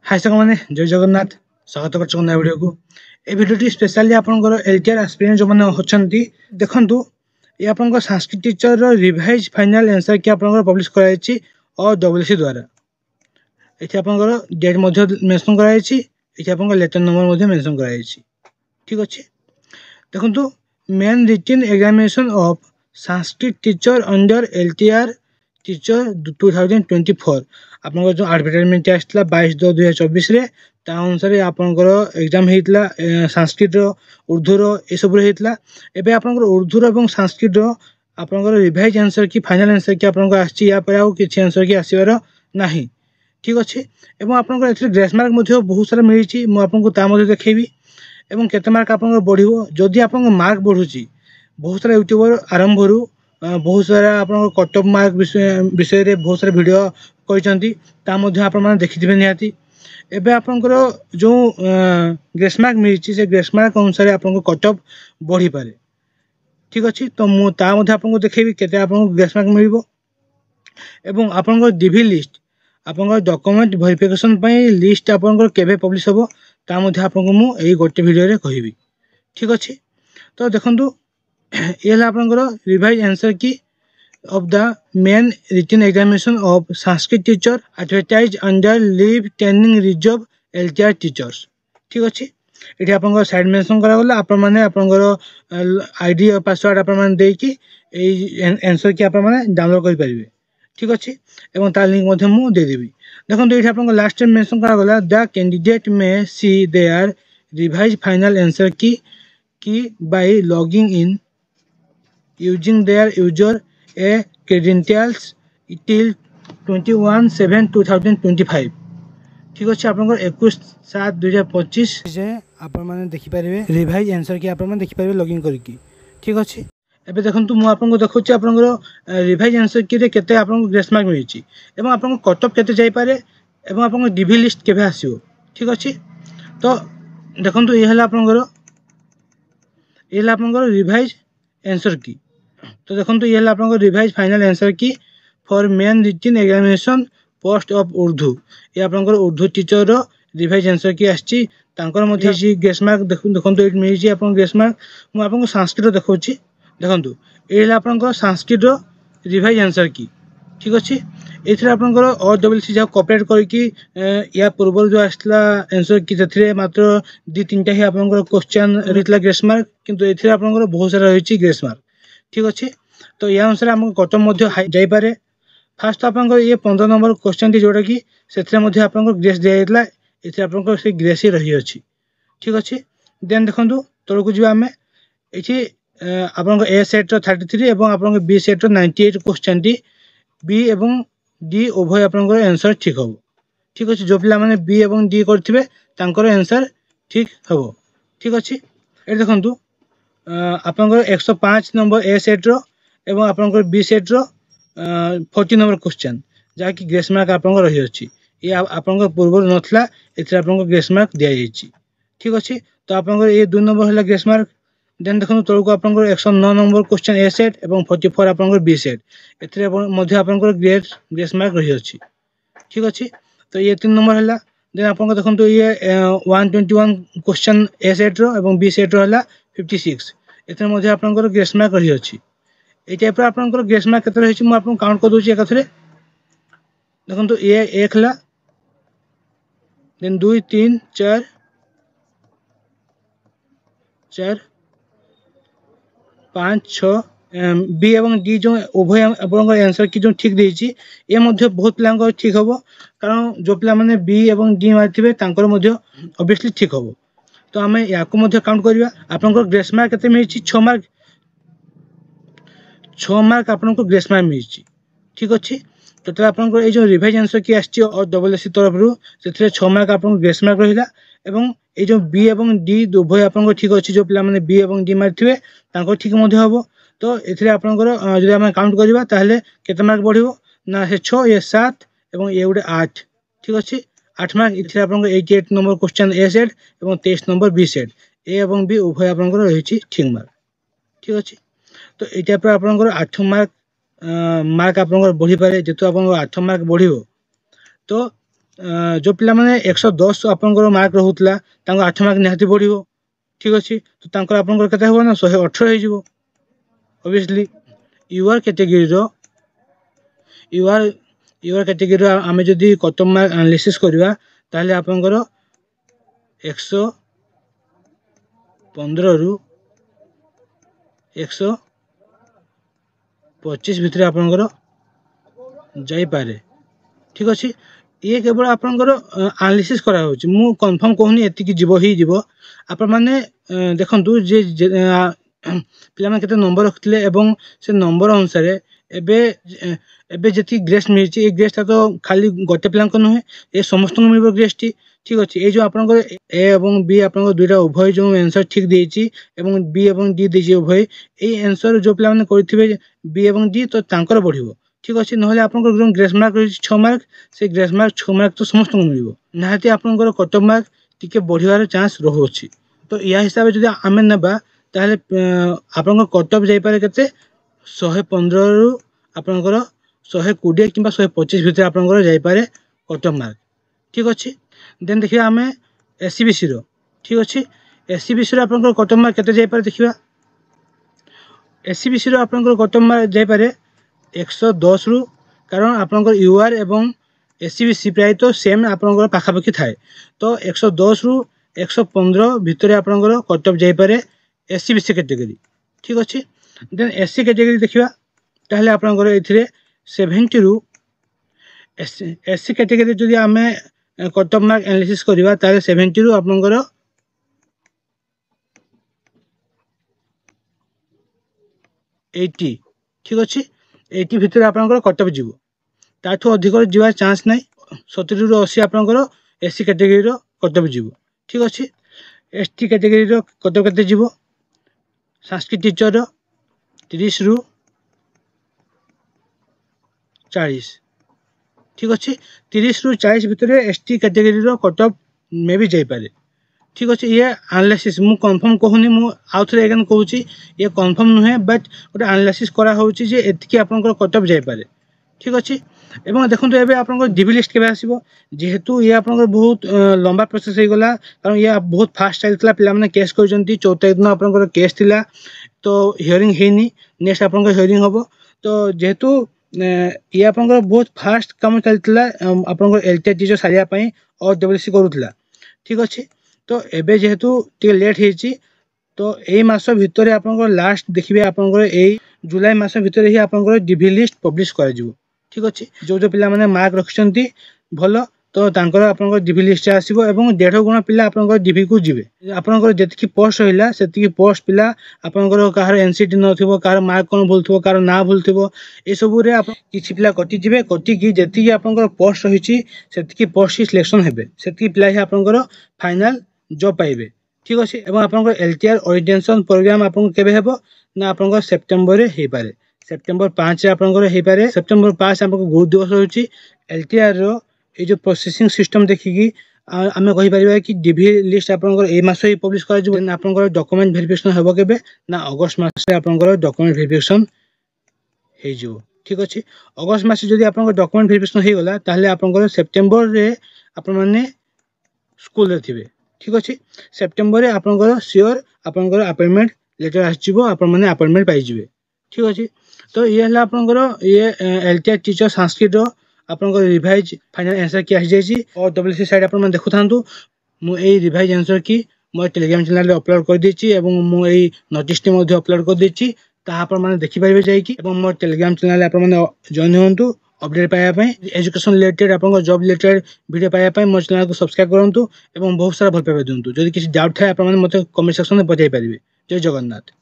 हाय साग मैंने जय जगन्नाथ स्वागत कर भिडियो को ए भिडियो स्पेशली आपंकर एलटीआर एस्पिरेंट जो मैंने होती देखु ये आप Sanskrit teacher revise final answer की आप पब्लिश कराई और डब्ल्यूसी द्वारा ये आपंकर डेट मेंशन कराई आप लेटर नंबर मेंशन कराई ठीक अच्छे देखु main written examination of Sanskrit teacher under LTR teacher 2024 आप जो एडवर्टाइजमेंट आसाला 22/2/2024 अनुसार आपंकर एग्जाम होता संस्कृत उर्दूर ये सब होता एवं आप उर्दूर और संस्कृत आपंकर रिवाइज आंसर की फाइनल आंसर की आपको किसी आंसर की आसबार ना ठीक अच्छे और आपंकर ग्रेस मार्क बहुत सारा मिली मुझे देखी एवं केते मार्क आप बढ़ो जदि आप मार्क बढ़ुची बहुत सारा यूट्यूबर आरंभ बहुत सारा आप कट ऑफ मार्क विषय रे बहुत सारा वीडियो कर देखिथे निहाती एवं आपंकर जो ग्रेस मार्क मिली से ग्रेस मार्क अनुसार आप कट ऑफ बढ़ी पारे ठीक अच्छे तो मुझे आपको देखेबी केते आपको ग्रेस मार्क मिल एवं आपंकर डीवी लिस्ट आपंकर डॉक्यूमेंट वेरिफिकेशन लिस्ट आपंकर केबे पब्लिश हो आपको मुझे गोटे वीडियो कहबी ठीक अच्छे तो देखो ये आपंकर रिवाइज आंसर की of the main written examination of Sanskrit teacher advertised under leave training reserve LTR teachers ठीक अच्छे ये आप साइड मेंशन करागला आपंकर आईडी और पासवर्ड आपकी आंसर की डाउनलोड करेंगे ठीक अच्छे और तार लिंक देदेवी देखो ये आप लास्ट टाइम मेंशन करागला the candidate may see their revise final answer key by logging in using their user a credentials till 21/7/2025 ठीक अच्छे आप 21/7/2025 आप देखिपारे रिवाइज आंसर की आप देखिपारे लॉगिन करके ठीक अच्छे एबे देखंतु मु आपन को देखौछि आपन रिवाइज आंसर की रे केते आपन ग्रेस मार्क मिलिछि एवं आपन कट ऑफ केते जाई पारे एवं आपन डीवी लिस्ट केबे आसीओ ठीक अच्छे तो देखंतु ये हला आपन रिवाइज आंसर की तो देखो ये आप revise final answer key for main written examination post of Urdu ये आप उर्दू टीचर रिवाइज आंसर की आसी ग्रेस मार्क देखो ये मिली आप ग्रेस मार्क मुझे संस्कृत देखा देखो ये आप संस्कृत रिवाइज आंसर की ठीक अच्छे ये आपंकर OWC जहाँ कॉपरेट करके या पूर्व जो आसला आंसर की मात्र 2-3टा ही आप क्वेश्चन रही ग्रेस मार्क किंतु ये आप बहुत सारा रही ग्रेस मार्क ठीक अच्छे तो यह अनुसार आम कट ऑफ जापे फास्ट आप ये 15 नंबर क्वेश्चन टी जोटा कि से आप ग्रेस दिखाई ये आप ग्रेस ही रही अच्छी ठीक अच्छे देन देखो तौक को आम ये आप ए सेट 33 और आप B set 98 question T B एवं डी उभय आप आंसर ठीक हम ठीक अच्छे जो पे बी एवं डी करेंगे आंसर ठीक हम ठीक अच्छे ये देखो आपंकर 105 नंबर ए सेट्र एवं आपंकर बी सेट्र 40 नंबर क्वेश्चन जहाँकि ग्रेस मार्क आप रही अच्छी ये आपंकर पूर्व नाला ये ग्रेस मार्क दि जाइए ठीक अच्छे तो आपंकर ये 2 नंबर है ग्रेस मार्क देन देखो तौक को आपंकर 109 नंबर क्वेश्चन ए सेट और 44 आपंकर बी सेट एपंकर ग्रेस मार्क रही अच्छी ठीक अच्छे तो ये 3 नंबर है देन आप देखो ये 121 क्वेश्चन ए सेट्र और बी सेट्र है 56 एथर आपंकर ग्रेस मार्क रही अच्छी ये टाइप आपंकर ग्रेस मार्क केते रही मु आपन काउंट कर दूची एकथरे देखो ये 1 है देन 2 3 4 4 5 6 बी एवं डी जो उभय आपंकर आंसर की जो ठीक देछि ये बहुत पिला ठीक हम कारण जो पे बी एवं डी मारी ऑब्वियसली ठीक हम तो आम या काउंट करवा आपंकर ग्रेस मार्क केते मिली 6 मार्क 6 मार्क आपको ग्रेस मार्क मिली ठीक अच्छे टोटाल आपंकर ये जो रिवाइज आंसर की आसी OWC तरफ से 6 मार्क आप ग्रेस मार्क रहा एवं ये जो बी एवं डी उभय आप ठीक अच्छे जो पे बी एवं डी मारी ठीक हम तो ये आपंकर जो आम काउंट करवा केते मार्क बढ़ो ना से 6 ये 7 और ये गोटे 8 ठीक अच्छे 8 मार्क ये आप 88 नंबर क्वेश्चन ए सेट और 23 नंबर बी सेट ए और बी उभय आप रही ठीक मार्क ठीक अच्छे तो ये टाइप आपंकर 8 मार्क मार्क आप बढ़ी पारे जेतु आप 8 मार्क बढ़ो तो जो पिला माने 110 आपनकर मार्क रहुतला तांको 8 मार्क निहाती पड़िबो ठीक अछि तो तांकर आपनकर केते होबो ना 118 हे जिवो ऑब्वियसली यूआर कैटेगरी रो यूआर कैटेगरी रो आमे जदी कट ऑफ मार्क एनालिसिस करबा ताले आपनकर 115 रु 125 भितर आपनकर जाई पारे ठीक अछि ये केवल आपनकर एनालिसिस करा होछि मु कंफर्म कहूनी एति कि जीवो ही जीवो आप माने देखंतु जे पिला माने केते नंबर रखथिले एवं से नंबर अनुसार एबे जति ग्रेस मिलछि ए ग्रेस तो खाली गोटे पिला को नहे ए समस्त को मिलबो ग्रेस टी ठीक अछि ए जो आपनकर ए एवं बी आपनकर दुइटा उभय जो आंसर ठीक देछि एवं बी एवं डी देछि उभय ए आंसर जो पिला माने करथिबे बी एवं डी तो तांकर बढ़िबो ठीक अछि नहले आपनकर जो ग्रेस मार्क रहि 6 मार्क से ग्रेस मार्क 6 मार्क तो समस्त को मिलबो नाहति आपनकर कट ऑफ मार्क टिके बढ़िवार चांस रहउ अछि तो या हिसाब जदी आमे नबा ताले आपनकर कट ऑफ जाई पारे केते 115 रु आपनकर 120 किबा 125 भितर आपनकर जाई पारे कट ऑफ मार्क ठीक अछि देन देखिया आमे एससीबीसी रो ठीक अछि एससीबीसी रो आपनकर कट ऑफ मार्क केते जाई पारे देखिबा एससीबीसी रो आपनकर कट ऑफ मार्क जाई पारे 110 रु कारण आपनकर यूआर एवं एससीबीसी प्राय तो सेम आपनकर पाखापाखी थाए तो 110 रु 115 भितर आपनकर कट ऑफ जाई पारे एससीबीसी कैटेगरी ठीक अछि देन एससी कैटेगरी देखिबा ताहले आपनकर एथिरे 70 रु एससी कैटेगरी जदी आमे कट ऑफ मार्क एनालिसिस करबा ताले 70 रु आपनकर 80 ठीक अछि 80 भितर आपनकर कट ऑफ जीवो ताठो अधिक जीवा चांस नै 70 रु 80 आपनकर एससी कैटेगरी रो कट ऑफ जीवो ठीक अछि एसटी कैटेगरी रो कट ऑफ केते जीवो संस्कृत टीचर रो 30 रु 40 ठीक अछि 30 रु 40 भितर एसटी कैटेगरी रो कट ऑफ मे भी जाई पारे ठीक अछि ये एनालिसिस मु कंफर्म कहूनी मु आउथरे एगन कहूची ये कंफर्म नुहे बट ओटा एनालिसिस करा होची जे एतकी आपनकर कट ऑफ जाई पारे ठीक अछि एवं देखंतु एबे आपनकर डीबी लिस्ट केबे आसीबो जेहेतु ये आपनकर बहुत लंबा प्रोसेस हे गला कारण ये बहुत फास्ट चलतला पिला माने केस करजंती 14 दिन आपनकर केस थिला तो हियरिंग हेनी नेक्स्ट आपनकर हियरिंग होबो तो जेहेतु ये आपनकर बहुत फास्ट काम चलतला आपनकर एलटी टीचर सारिया पई और डब्ल्यूसी करूतला ठीक अछि तो एबे जेहेतु टिके लेट हेची तो एई मास भितरे आपनकर लास्ट देखिबे आपनकर एई जुलाई मास भितरे ही आपनकर डीबी लिस्ट पब्लिश करा जिवो ठीक अछि जो जो पिला माने मार्क रखछंती भलो तो तांकर आपनकर डीबी लिस्ट आसीबो एवं 1.5 गुणा पिला आपनकर डीबी को जिवे आपनकर जेतकी पोस्ट होइला सेतकी पोस्ट पिला आपनकर काहर एनसीटी नथिबो काहर मार्क कोन भूलथिबो काहर ना भूलथिबो ए सबु रे आप किछि पिला कटि जिवे कटि की जेतकी आपनकर पोस्ट होइची सेतकी पोस्ट सिलेक्शन हेबे सेतकी पिला ही आपनकर फाइनल जॉब पाइबे ठीक अछि एवं आपनकर एलटीआर ओरिएंटेशन प्रोग्राम आपन केबे हेबो ना आपनकर सितंबर रे हे पारे सेप्टेम्बर 5 रे आपनकर हे पारे सेप्टेम्बर 5 आपनको गुरु दिवस होची एलटीआर रो ए जो प्रोसेसिंग सिस्टम देखि की आमे कहि परिबा कि डीबी लिस्ट आपनकर ए मास ही पब्लिश करा जिवो ना आपनकर डॉक्यूमेंट वेरिफिकेशन हेबो केबे ना अगस्त मास रे आपनकर डॉक्यूमेंट वेरिफिकेशन हे जिवो ठीक अछि अगस्त मास जदी आपनकर डॉक्यूमेंट वेरिफिकेशन हे गला ताहले आपनकर सितंबर रे आपन माने स्कूल रे थिबे ठीक अछि सितंबर रे आपनकर श्योर आपनकर अपॉइंटमेंट लेटर आछिबो आपन माने अपॉइंटमेंट पाइ जिवे ठीक अछि तो ये हला आपनकर ये एलटीआर टीचर संस्कृत रो आपनकर रिवाइज फाइनल आंसर की आसी जायछि और डब्ल्यूसी साइड आपन मन देखुथांतु मु ए रिवाइज आंसर की मो टेलीग्राम चैनल रे अपलोड कर देछि एवं मु ए नोटिस टी मध्ये अपलोड कर देछि ता आपन मन देखि पाइबे जाय की एवं मो टेलीग्राम चैनल रे आपन मन जॉइन होंतु अपडेट पाया पई एजुकेशन रिलेटेड आपन जॉब रिलेटेड वीडियो पाया पई मो चैनल को सब्सक्राइब करंतु एवं बहुत सारा भल पाइबे दंतु जदि किछि डाउट थाए आपन मन मते कमेंट सेक्शन में बताइ परिबे जय जगन्नाथ।